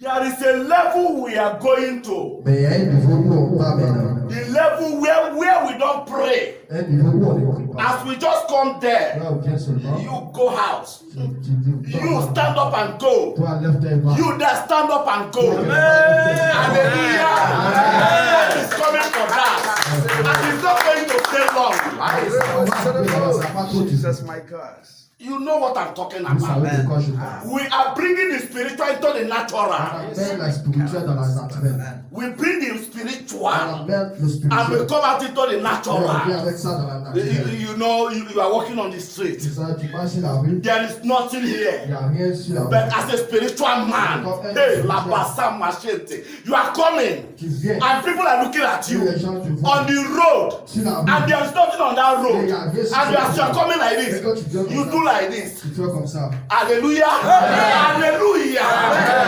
There is a level we are going to. Mais il y a un niveau où on va maintenant. The level where we don't pray. Un niveau où on ne prie pas. As we just come there, Là, on vient seulement. you go house. Tu You stand up and go. Toi, lève tes bras. You that stand up and go. Hallelujah. God is coming for that. And it's not going to stay long. Jesus, my curse. You know what I'm talking Vous savez de about. quoi je parle. We are bringing the spiritual into the On natural. amène la spirituelle dans la naturelle. We bring the On spiritual amène le and we spirituel. come out into the Et on vient natural. avec ça dans la naturelle. You know, you are walking on the street. Tu sais, tu marches sur la rue. There is nothing Il here. n'y a rien sur la rue. But as a spiritual man, hey, la basa machete, you are coming, Tu viens. and people are looking at you Les gens te voient. on the road, Sur la and rue. there is nothing on that road. And as you are coming like this, you do like this. Tu fais comme ça. Hallelujah, hallelujah.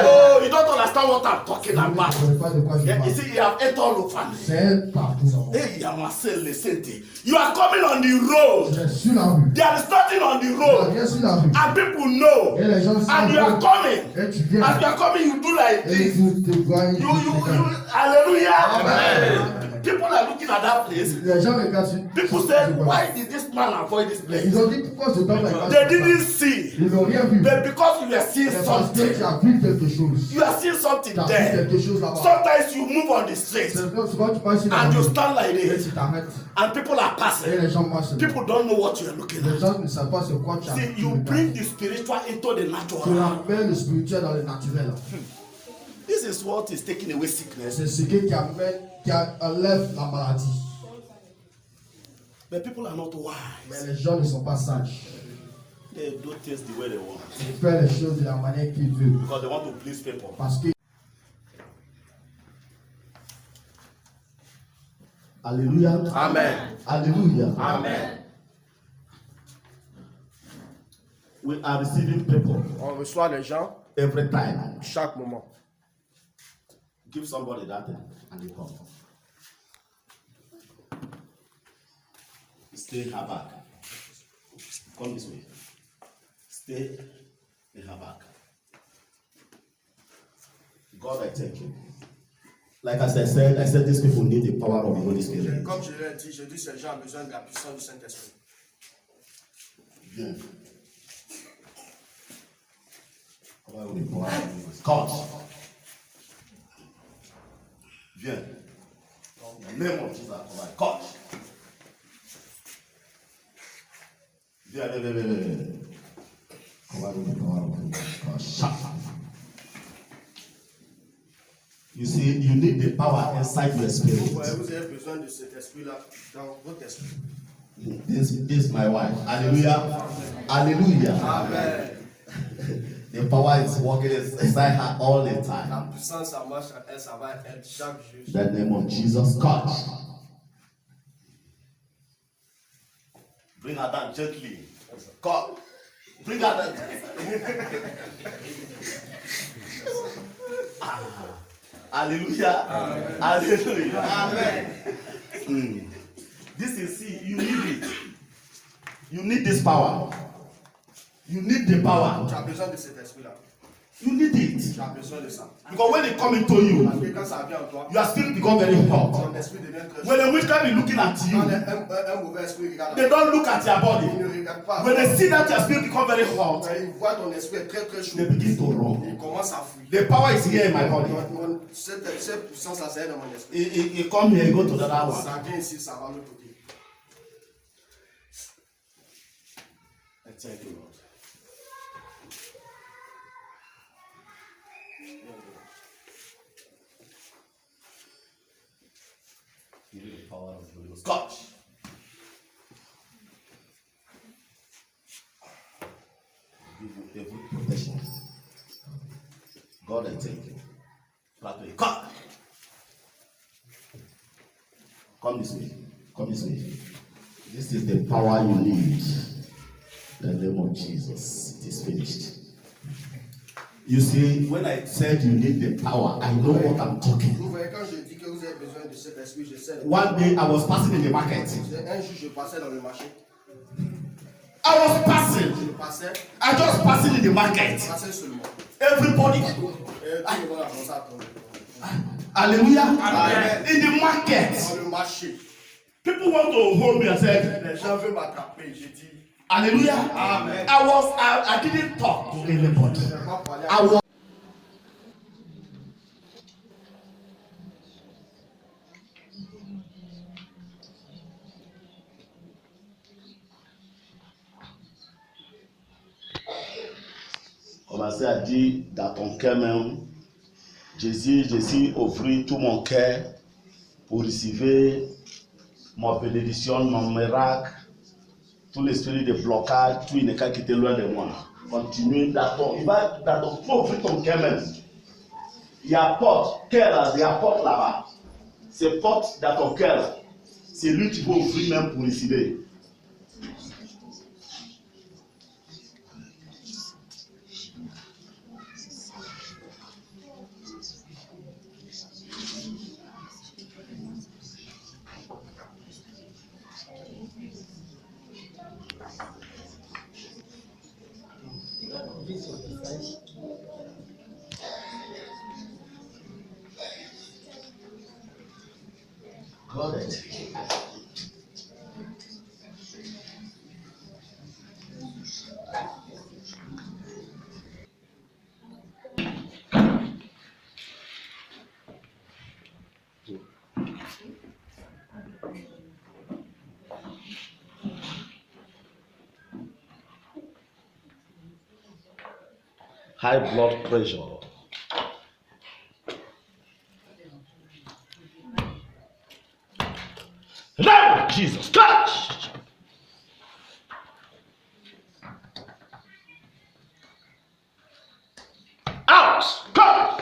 Oh, you don't understand what I'm talking Je about. ne sais pas de quoi je Yeah, you parle. see, you have ate all over me. C'est partout dans mon monde. Hey, Yamasel Lesente, you are coming on the road. Tu es sur la rue. There is nothing on the Tu road, viens sur la rue. and people know. Et les gens And you are savent. coming. Et tu viens. As you are coming, you do like Et this. tu te vois. Hallelujah. People are looking at that place. Les gens regardent sur. People say, why did this man avoid this place? Ils ont dit pourquoi ce temps là. They didn't see. Ils n'ont rien vu. But because you are seeing C'est parce que something, tu as vu quelque chose. you are seeing something Tu as vu there. quelque chose là-bas. Sometimes you move on the street C'est quand tu passes sur la and you rue. stand like Et this, tu t'arrêtes. and people are Et passing. les gens marchent. People don't know what you are looking Les at. gens ne savent pas sur quoi tu as. See, you bring the spiritual into the Tu natural. ramènes le spirituel dans le naturel. This is what is taking away sickness. C'est ce qui amène, qui enlève la maladie. But people are not Mais wise. les gens ne sont pas sages. They do things the way they want Ils font les choses de la manière qu'ils veulent. because they want to please people. Parce que. Alléluia. Amen. Alléluia. Amen. We are receiving people On reçoit les gens every time. chaque moment. Give somebody that thing and they come. Stay in her back. Come this way. Stay in her back. God, I thank you. Like as I said these people need the power of the Holy Spirit. Comme je l'ai dit, je dis ces gens ont besoin de la puissance du Saint-Esprit. Bien. Power of the power of the Holy Spirit. Come. Viens. In the name of Jesus, come. Viens, viens. Power of the power of the Holy Spirit. You see, you need the power inside your spirit. Vous avez besoin de cet esprit-là dans votre esprit. This is my wife. Hallelujah. Hallelujah. Amen. The power is working inside her all the La time. puissance, ça marche, ça va être chaque jour. In the name of Jesus, God. Bring her down gently. God. Bring her down. Hallelujah. Amen. Hallelujah. Amen. This is, see, you need it. You need this power. You need the power. Tu as besoin de cet esprit-là. You need it. Tu as besoin de ça. Because when they come into you, Parce que quand ça vient en toi, your spirit become very hot. ton esprit devient très chaud. When a witchcraft is looking at Quand you, un mauvais esprit regarde, they don't look at your il body. ne regarde pas. When they see that your spirit become very hot, Quand il voit ton esprit est très très chaud, they begin to run. il commence à fuir. The power is here in my body. Cette puissance-là, c'est dans mon esprit. It come here, go to the other one. Ça vient ici, ça va de l'autre côté. I thank you, Lord. You need the power of the Holy Ghost. God. Give you every protection. God, I thank you. Clap to you. God. Come this way. Come this way. This is the power you need. In the name of Jesus, it is finished. You see, when I said you need the power, I know what I'm talking. Vous voyez, quand je dis que vous avez besoin de cet esprit, je sais. One day I was passing in the market. Un jour, je passais dans le marché. I was passing. Je passais, I just passing in the market. je passais seulement. Everybody. Et tout le monde a commencé à tomber. Hallelujah. Amen. In the market, Dans le marché, people want to hold me and say, les gens veulent m'attraper. J'ai dit, Hallelujah. Amen. I didn't talk to anybody. je n'ai pas parlé I à was. Commencez à dire dans ton cœur même, Jésus, offrir tout mon cœur pour recevoir ma bénédiction, mon miracle, tout l'esprit de blocage, tout une cas qui était loin de moi. Continue dans ton, faut ouvrir ton cœur même. Il y a porte, cœur là, il y a porte là-bas. C'est porte dans ton cœur. C'est lui qui va ouvrir même pour recevoir. Got it. High blood pressure. Lord Jesus, touch. Out, come.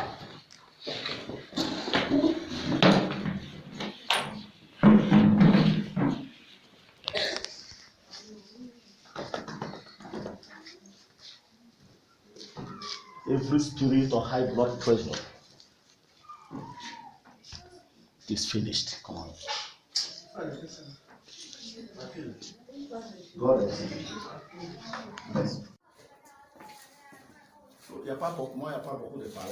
Every spirit of high blood pressure is finished. Come on. God is yes. Il n'y a pas beaucoup, moi, il n'y a pas beaucoup de paroles.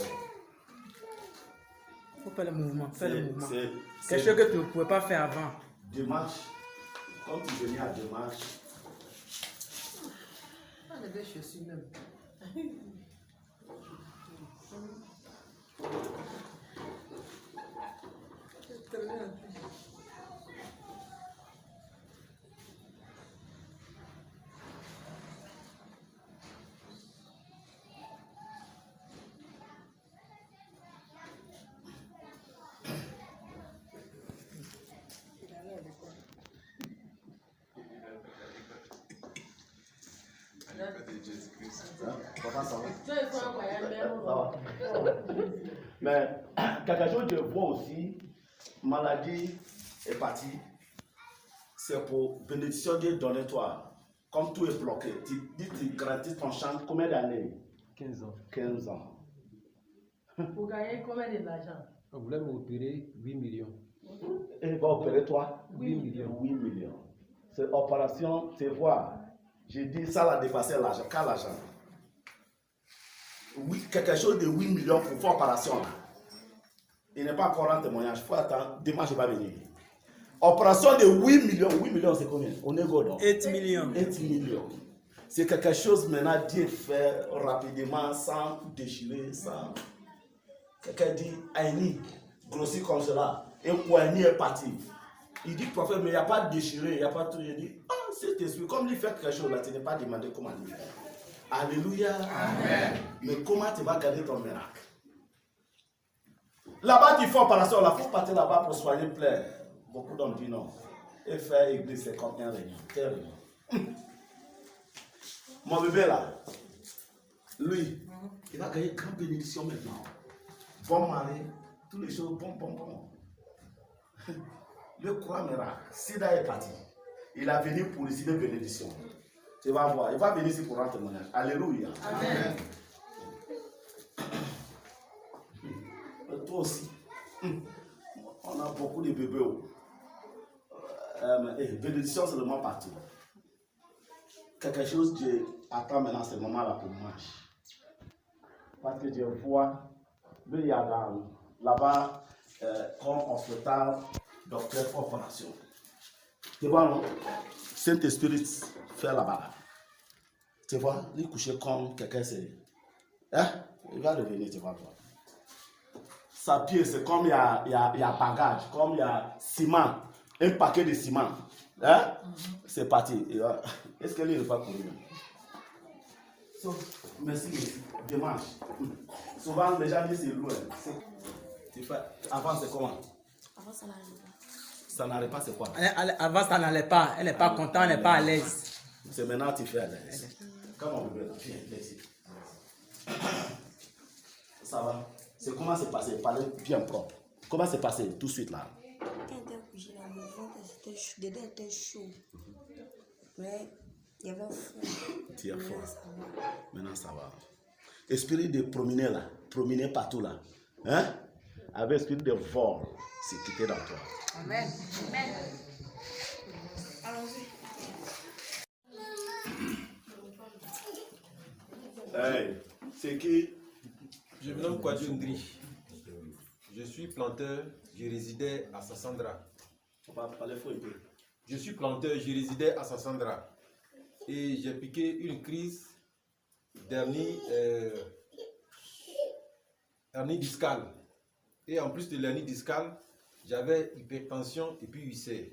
Faut faire le mouvement, fais le mouvement. C'est Quelque chose que tu ne pouvais pas faire avant. Démarche. Quand tu venais à démarche, Je suis même. papa, ça va? Mais quelque chose que je vois aussi, maladie est partie, c'est pour bénédiction Dieu donner toi. Comme tout est bloqué, tu dis tu grandis ton champ, combien d'années? 15 ans. 15 ans. Pour gagner combien d'argent? On voulait m'opérer 8 millions. Et va opérer toi? 8 millions. 8 millions. Cette opération, tu vois, j'ai dit ça l'a dépassé l'argent. Quel argent? Oui, quelque chose de 8 millions pour faire opération là. Il n'est pas encore en témoignage. Il faut attendre. Demain, je vais venir. Opération de 8 millions. 8 millions, c'est combien? On est godon. 8 millions. 8 millions. C'est quelque chose maintenant Dieu fait rapidement, sans déchirer, sans. Quelqu'un dit, Aïni, grossi comme cela. Et Kouani est parti. Il dit, prophète, mais il n'y a pas de déchiré, il n'y a pas de tout. Il dit, ah, cet esprit, comme il fait quelque chose là, tu n'es pas demandé comment il fait. Alléluia. Amen. Mais comment tu vas garder ton miracle? Là-bas, tu fais opération, là, il faut partir là-bas pour soigner plein. Beaucoup d'hommes disent non. Et faire église, c'est comme un réunion. Quelle réunion? Mon bébé là, lui, il va gagner une grande bénédiction maintenant. Bon mari, toutes les choses, bon. Le croix miracle, Sida est parti. Il a venu pour ici de bénédiction. Tu vas voir, il va venir ici pour rendre témoignage. Alléluia. Amen. Toi aussi. On a beaucoup de bébés. Bénédiction seulement partout. Quelque chose que attend maintenant, c'est le moment là pour marcher. Parce que je vois, lui, il y a là-bas, comme hospital, docteur, opération. Tu vois, non? Saint-Esprit fait là-bas. Tu vois, il est couché comme quelqu'un, c'est. Hein? Il va revenir, tu vas voir. Sa pied, c'est comme il y a bagage, comme il y a ciment, un paquet de ciment. Hein? C'est parti. Est-ce qu'elle n'est pas courir? So, merci, dimanche. Souvent, les gens disent c'est loin. Avant, c'est comment? Avant, ça n'arrive pas. Ça n'arrive pas, c'est quoi? Avant, ça n'allait pas. Elle n'est pas contente, elle n'est pas à l'aise. C'est maintenant que tu fais à l'aise. Comment on veut là? Viens ici. Ça va? C'est comment c'est passé? Parlez bien propre. Comment c'est passé tout de suite là? Quand j'étais couché là, mon ventre était chaud. Dedans était chaud. Mais il y avait froid. Tu as froid. Maintenant, ça va. Maintenant ça va. Esprit de promener là, promener partout là. Hein? Avec esprit de vol, c'est quitté dans toi. Amen. Amen. Hey, c'est qui? Je me nomme Kwadjo Ndri. Je suis planteur, je résidais à Sassandra. On va parler faux un peu. Je suis planteur, je résidais à Sassandra. Et j'ai piqué une crise d'hernie discale. Et en plus de l'hernie discale, j'avais hypertension et puis ulcère.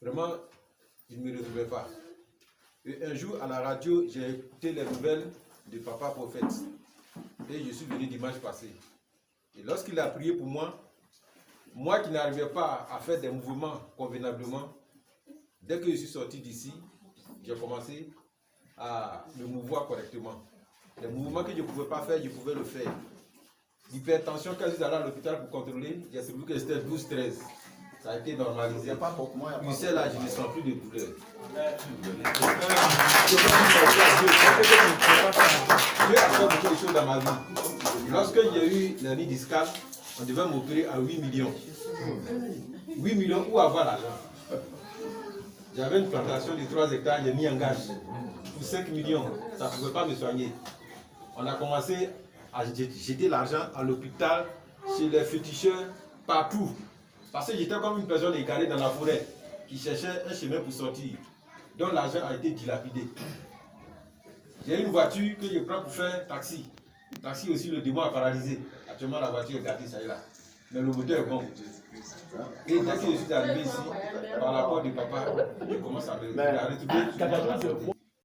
Vraiment, je ne me retrouvais pas. Et un jour, à la radio, j'ai écouté les nouvelles de Papa Prophète. Et je suis venu dimanche passé. Et lorsqu'il a prié pour moi, moi qui n'arrivais pas à faire des mouvements convenablement, dès que je suis sorti d'ici, j'ai commencé à me mouvoir correctement. Les mouvements que je ne pouvais pas faire, je pouvais le faire. L'hypertension, quand je suis allé à l'hôpital pour contrôler, j'ai trouvé que c'était 12-13. Ça a été normalisé. Ulcère là, je ne sens plus de douleur. Dieu a fait beaucoup de choses dans ma vie. Lorsque j'ai eu l'hernie discale, on devait m'opérer à 8 millions. 8 millions, où avoir l'argent? J'avais une plantation de 3 hectares, j'ai mis en gage. Pour 5 millions, ça ne pouvait pas me soigner. On a commencé à jeter l'argent à l'hôpital, chez les féticheurs, partout. Parce que j'étais comme une personne égarée dans la forêt, qui cherchait un chemin pour sortir, dont l'argent a été dilapidé. J'ai une voiture que je prends pour faire taxi. Taxi aussi, le démon a paralysé. Actuellement, la voiture est gâtée, ça y est là. Mais le moteur est bon. Et dès que je suis arrivé ici, par la porte du papa, je commence à me retrouver.